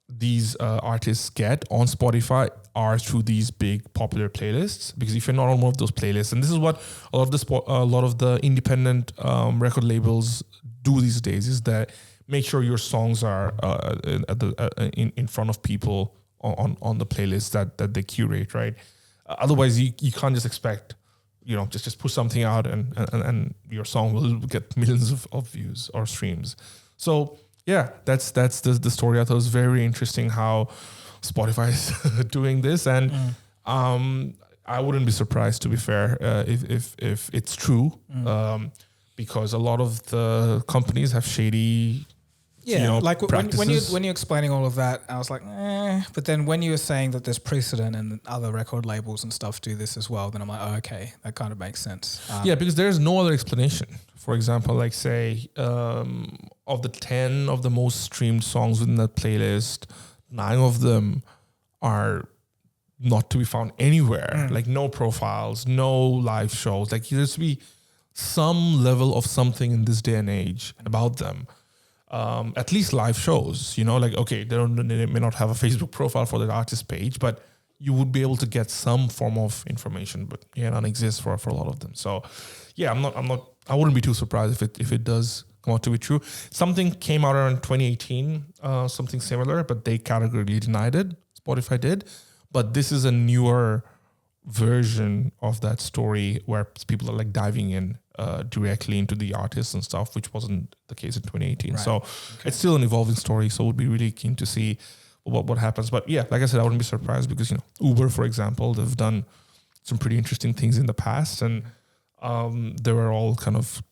these artists get on Spotify are through these big popular playlists. Because if you're not on one of those playlists, and this is what a lot of the independent record labels do these days, is that make sure your songs are in front of people on the playlist that they curate, right? Otherwise, you can't just expect, just put something out and your song will get millions of views or streams. So yeah, that's the story. I thought it was very interesting how Spotify is doing this, and I wouldn't be surprised, to be fair, if it's true, because a lot of the companies have shady. Yeah, like practices. when you're explaining all of that, I was like, but then when you were saying that there's precedent and other record labels and stuff do this as well, then I'm like, okay, that kind of makes sense. Yeah, because there's no other explanation. For example, like say, of the 10 of the most streamed songs within that playlist, 9 of them are not to be found anywhere. Like no profiles, no live shows. Like there should be some level of something in this day and age about them. At least live shows, like, okay, they may not have a Facebook profile for their artist page, but you would be able to get some form of information, but none exists for a lot of them. So yeah, I wouldn't be too surprised if it does come out to be true. Something came out around 2018, something similar, but they categorically denied it. Spotify did, but this is a newer version of that story where people are like diving in directly into the artists and stuff, which wasn't the case in 2018. Right. So it's still an evolving story. So we'd be really keen to see what happens. But yeah, like I said, I wouldn't be surprised because, Uber, for example, they've done some pretty interesting things in the past, and there were all kind of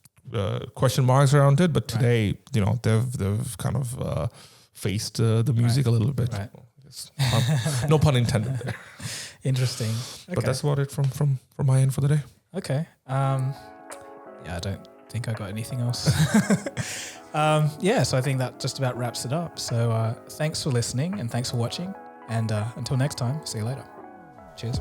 question marks around it. But today, they've kind of faced the music a little bit. Right. No pun intended there. Interesting. Okay. But that's about it from my end for the day. Okay. I don't think I got anything else. So I think that just about wraps it up. So thanks for listening and thanks for watching. And until next time, see you later. Cheers.